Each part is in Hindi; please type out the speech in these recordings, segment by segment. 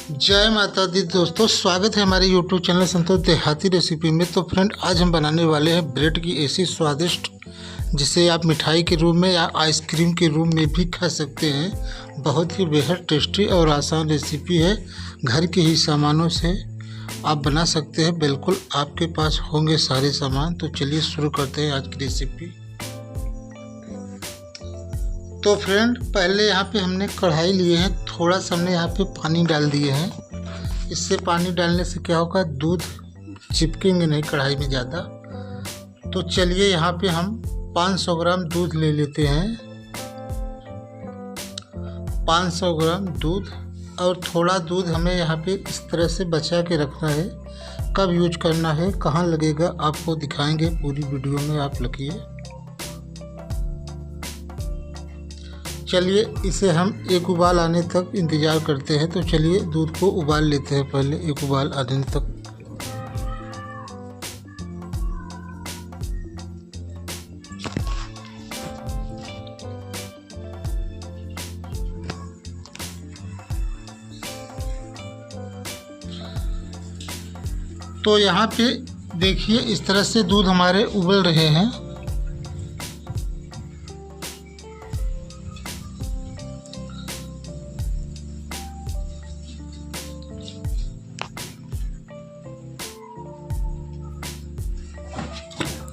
जय माता दी दोस्तों, स्वागत है हमारे YouTube चैनल संतोष देहाती रेसिपी में। तो फ्रेंड, आज हम बनाने वाले हैं ब्रेड की ऐसी स्वादिष्ट जिसे आप मिठाई के रूप में या आइसक्रीम के रूप में भी खा सकते हैं। बहुत ही बेहद टेस्टी और आसान रेसिपी है। घर के ही सामानों से आप बना सकते हैं। बिल्कुल आपके पास होंगे सारे सामान। तो चलिए शुरू करते हैं आज की रेसिपी। तो फ्रेंड, पहले यहाँ पे हमने कढ़ाई लिए हैं। थोड़ा सा हमने यहाँ पे पानी डाल दिए हैं। इससे पानी डालने से क्या होगा, दूध चिपकेंगे नहीं कढ़ाई में ज़्यादा। तो चलिए यहाँ पे हम 500 ग्राम दूध ले लेते हैं। 500 ग्राम दूध, और थोड़ा दूध हमें यहाँ पे इस तरह से बचा के रखना है। कब यूज करना है, कहाँ लगेगा, आपको दिखाएंगे पूरी वीडियो में। आप लगिए। चलिए इसे हम एक उबाल आने तक इंतज़ार करते हैं। तो चलिए दूध को उबाल लेते हैं पहले, एक उबाल आने तक। तो यहाँ पे देखिए, इस तरह से दूध हमारे उबल रहे हैं।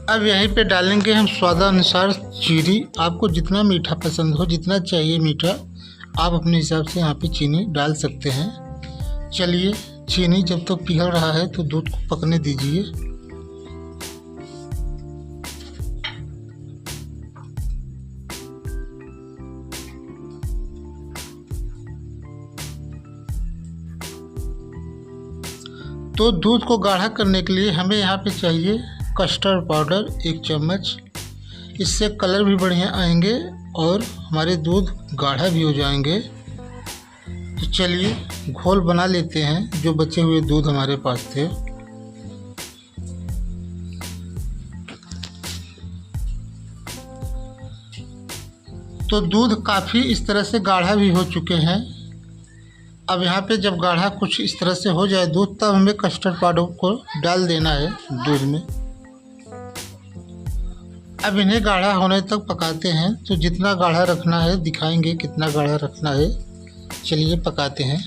अब यहीं पे डालेंगे हम स्वादानुसार चीनी। आपको जितना मीठा पसंद हो, जितना चाहिए मीठा, आप अपने हिसाब से यहाँ पे चीनी डाल सकते हैं। चलिए, चीनी जब तक पिघल रहा है तो दूध को पकने दीजिए। तो दूध को गाढ़ा करने के लिए हमें यहाँ पे चाहिए कस्टर्ड पाउडर 1 चम्मच। इससे कलर भी बढ़िया आएंगे और हमारे दूध गाढ़ा भी हो जाएंगे। तो चलिए घोल बना लेते हैं जो बचे हुए दूध हमारे पास थे। तो दूध काफ़ी इस तरह से गाढ़ा भी हो चुके हैं। अब यहाँ पे जब गाढ़ा कुछ इस तरह से हो जाए दूध, तब हमें कस्टर्ड पाउडर को डाल देना है दूध में। अब इन्हें गाढ़ा होने तक पकाते हैं। तो जितना गाढ़ा रखना है दिखाएंगे कितना गाढ़ा रखना है। चलिए पकाते हैं।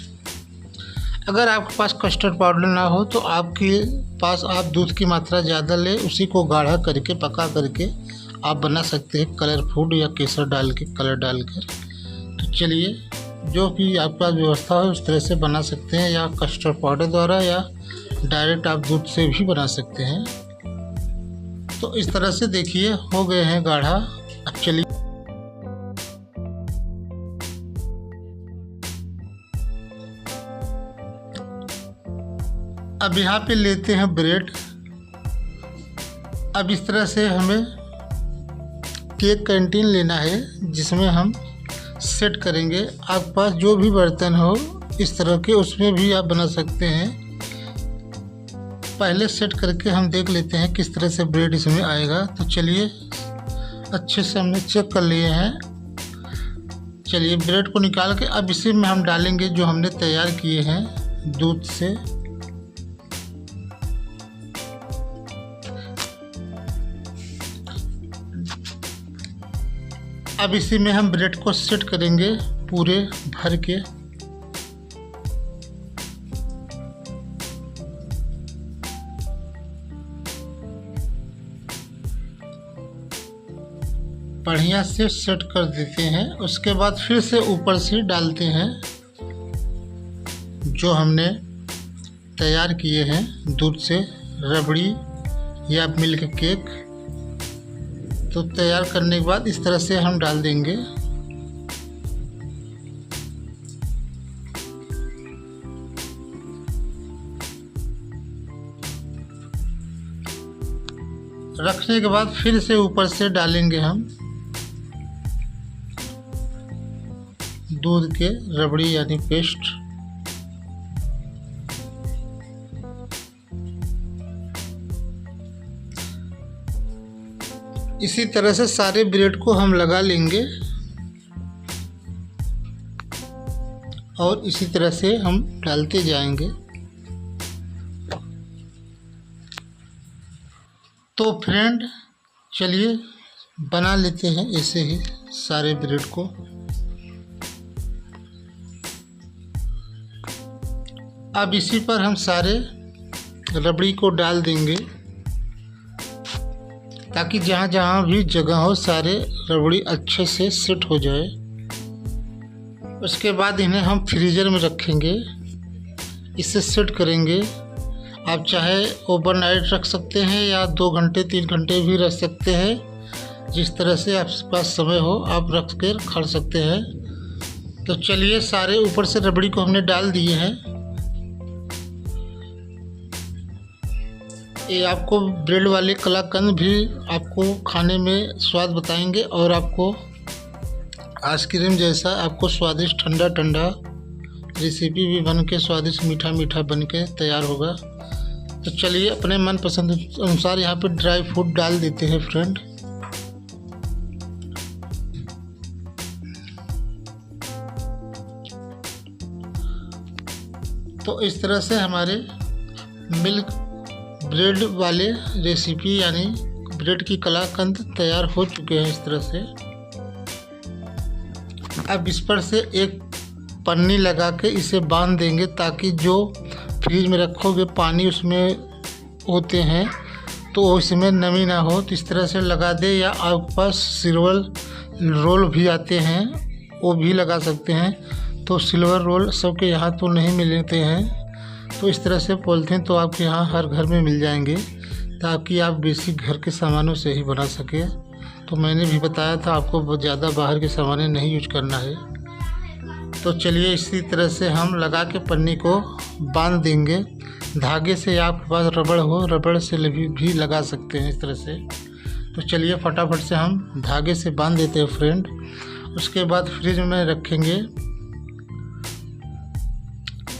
अगर आपके पास कस्टर्ड पाउडर ना हो तो आपके पास आप दूध की मात्रा ज़्यादा ले, उसी को गाढ़ा करके पका करके आप बना सकते हैं कलर फूड या केसर डाल के, कलर डालकर। तो चलिए, जो भी आपके पास व्यवस्था हो उस तरह से बना सकते हैं, या कस्टर्ड पाउडर द्वारा या डायरेक्ट आप दूध से भी बना सकते हैं। तो इस तरह से देखिए हो गए हैं गाढ़ा। अब चलिए अब यहाँ पे लेते हैं ब्रेड। अब इस तरह से हमें केक कैंटीन लेना है जिसमें हम सेट करेंगे। आपके पास जो भी बर्तन हो इस तरह के, उसमें भी आप बना सकते हैं। पहले सेट करके हम देख लेते हैं किस तरह से ब्रेड इसमें आएगा। तो चलिए, अच्छे से हमने चेक कर लिए हैं। चलिए ब्रेड को निकाल के अब इसी में हम डालेंगे जो हमने तैयार किए हैं दूध से। अब इसी में हम ब्रेड को सेट करेंगे पूरे भर के। बढ़िया से सेट कर देते हैं। उसके बाद फिर से ऊपर से डालते हैं जो हमने तैयार किए हैं दूध से रबड़ी या मिल्क केक। तो तैयार करने के बाद इस तरह से हम डाल देंगे। रखने के बाद फिर से ऊपर से डालेंगे हम दूध के रबड़ी यानी पेस्ट। इसी तरह से सारे ब्रेड को हम लगा लेंगे। और इसी तरह से हम डालते जाएंगे। तो फ्रेंड चलिए बना लेते हैं ऐसे ही सारे ब्रेड को। अब इसी पर हम सारे रबड़ी को डाल देंगे ताकि जहाँ जहाँ भी जगह हो सारे रबड़ी अच्छे से सेट हो जाए। उसके बाद इन्हें हम फ्रीज़र में रखेंगे, इसे सेट करेंगे। आप चाहे ओवरनाइट रख सकते हैं या 2 घंटे 3 घंटे भी रख सकते हैं, जिस तरह से आपके पास समय हो आप रख कर खा सकते हैं। तो चलिए सारे ऊपर से रबड़ी को हमने डाल दिए हैं। ये आपको ब्रेड वाले कलाकंद भी आपको खाने में स्वाद बताएंगे और आपको आइसक्रीम जैसा आपको स्वादिष्ट ठंडा ठंडा रेसिपी भी बन के स्वादिष्ट मीठा मीठा बन के तैयार होगा। तो चलिए अपने मनपसंद अनुसार यहाँ पे ड्राई फ्रूट डाल देते हैं फ्रेंड। तो इस तरह से हमारे मिल्क ब्रेड वाले रेसिपी यानी ब्रेड की कलाकंद तैयार हो चुके हैं इस तरह से। अब इस पर से एक पन्नी लगा के इसे बांध देंगे ताकि जो फ्रीज में रखोगे पानी उसमें होते हैं तो इसमें नमी ना हो। तो इस तरह से लगा दे, या आपके पास सिल्वर रोल भी आते हैं वो भी लगा सकते हैं। तो सिल्वर रोल सबके यहाँ तो नहीं मिलते हैं, तो इस तरह से पॉलीथीन तो आपके यहाँ हर घर में मिल जाएंगे ताकि आप बेसिक घर के सामानों से ही बना सके। तो मैंने भी बताया था आपको बहुत ज़्यादा बाहर के सामान नहीं यूज करना है। तो चलिए इसी तरह से हम लगा के पन्नी को बांध देंगे धागे से। आपके पास रबड़ हो, रबड़ से भी लगा सकते हैं इस तरह से। तो चलिए फटाफट से हम धागे से बांध देते हैं फ्रेंड। उसके बाद फ्रिज में रखेंगे।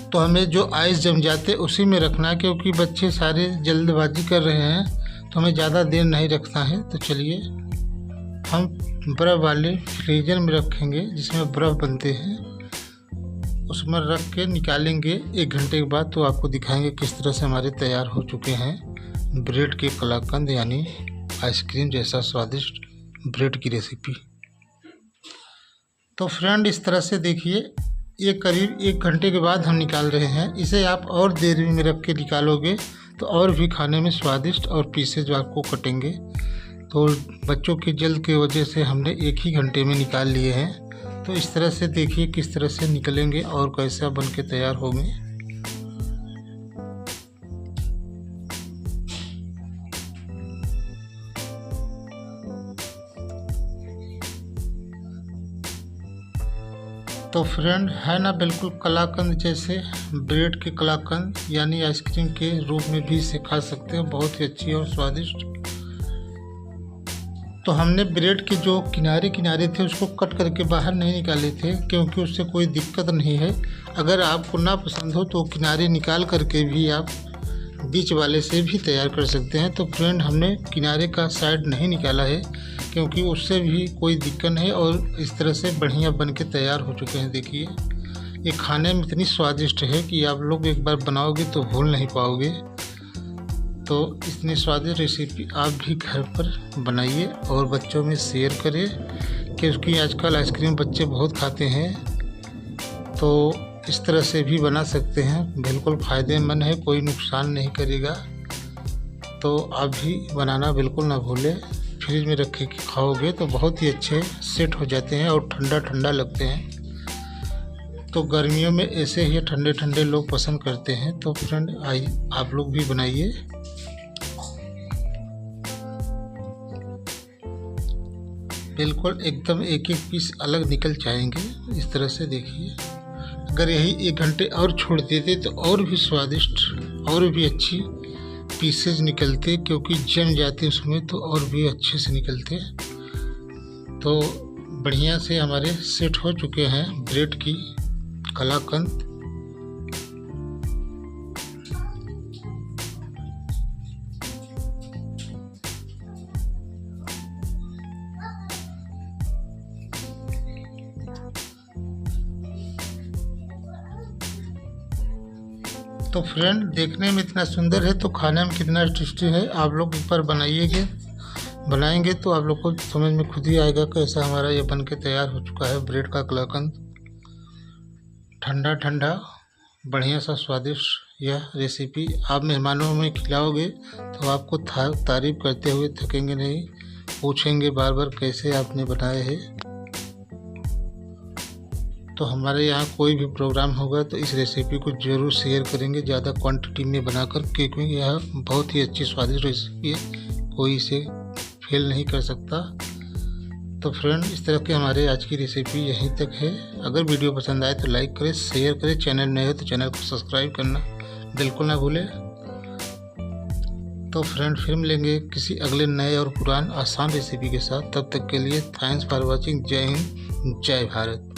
तो हमें जो आइस जम जाते उसी में रखना है, क्योंकि बच्चे सारे जल्दबाजी कर रहे हैं तो हमें ज़्यादा देर नहीं रखना है। तो चलिए हम बर्फ़ वाले फ्रीजर में रखेंगे जिसमें बर्फ़ बनते हैं, उसमें रख के निकालेंगे 1 घंटे के बाद। तो आपको दिखाएंगे किस तरह से हमारे तैयार हो चुके हैं ब्रेड के कलाकंद यानी आइसक्रीम जैसा स्वादिष्ट ब्रेड की रेसिपी। तो फ्रेंड इस तरह से देखिए, ये करीब 1 घंटे के बाद हम निकाल रहे हैं। इसे आप और देर में रख के निकालोगे तो और भी खाने में स्वादिष्ट और पीसेज आपको कटेंगे। तो बच्चों की जल्द की वजह से हमने 1 ही घंटे में निकाल लिए हैं। तो इस तरह से देखिए किस तरह से निकलेंगे और कैसा बन के तैयार होंगे। तो फ्रेंड है ना बिल्कुल कलाकंद जैसे, ब्रेड के कलाकंद यानी आइसक्रीम के रूप में भी इसे खा सकते हैं, बहुत ही अच्छी और स्वादिष्ट। तो हमने ब्रेड के जो किनारे किनारे थे उसको कट करके बाहर नहीं निकाले थे, क्योंकि उससे कोई दिक्कत नहीं है। अगर आपको ना पसंद हो तो किनारे निकाल करके भी आप बीच वाले से भी तैयार कर सकते हैं। तो फ्रेंड हमने किनारे का साइड नहीं निकाला है क्योंकि उससे भी कोई दिक्कत नहीं, और इस तरह से बढ़िया बन के तैयार हो चुके हैं। देखिए ये खाने में इतनी स्वादिष्ट है कि आप लोग एक बार बनाओगे तो भूल नहीं पाओगे। तो इतनी स्वादिष्ट रेसिपी आप भी घर पर बनाइए और बच्चों में शेयर करें, क्योंकि आजकल आइसक्रीम बच्चे बहुत खाते हैं। तो इस तरह से भी बना सकते हैं, बिल्कुल फ़ायदेमंद है, कोई नुकसान नहीं करेगा। तो आप भी बनाना बिल्कुल ना भूलें। फ्रिज में रख के खाओगे तो बहुत ही अच्छे सेट हो जाते हैं और ठंडा ठंडा लगते हैं। तो गर्मियों में ऐसे ही ठंडे ठंडे लोग पसंद करते हैं। तो फ्रेंड आइए आप लोग भी बनाइए। बिल्कुल एकदम एक एक पीस अलग निकल जाएंगे इस तरह से। देखिए अगर यही 1 घंटे और छोड़ देते तो और भी स्वादिष्ट और भी अच्छी पीसेज निकलते, क्योंकि जम जाते उसमें तो और भी अच्छे से निकलते। तो बढ़िया से हमारे सेट हो चुके हैं ब्रेड की कलाकंद। तो फ्रेंड, देखने में इतना सुंदर है तो खाने में कितना टेस्टी है। आप लोग एक बार बनाएंगे तो आप लोग को समझ में खुद ही आएगा कैसा हमारा ये बन के तैयार हो चुका है। ब्रेड का कलाकंद ठंडा ठंडा बढ़िया सा स्वादिष्ट यह रेसिपी आप मेहमानों में खिलाओगे तो आपको तारीफ करते हुए थकेंगे नहीं, पूछेंगे बार बार कैसे आपने बनाए हैं। तो हमारे यहाँ कोई भी प्रोग्राम होगा तो इस रेसिपी को ज़रूर शेयर करेंगे, ज़्यादा क्वांटिटी में बनाकर, क्योंकि यह बहुत ही अच्छी स्वादिष्ट रेसिपी है, कोई इसे फेल नहीं कर सकता। तो फ्रेंड, इस तरह के हमारे आज की रेसिपी यहीं तक है। अगर वीडियो पसंद आए तो लाइक करें, शेयर करें, चैनल नए हो तो चैनल को सब्सक्राइब करना बिल्कुल ना भूलें। तो फ्रेंड, फिर मिलेंगे किसी अगले नए और पुरान आसान रेसिपी के साथ। तब तक के लिए थैंक्स फॉर वॉचिंग। जय हिंद, जय भारत।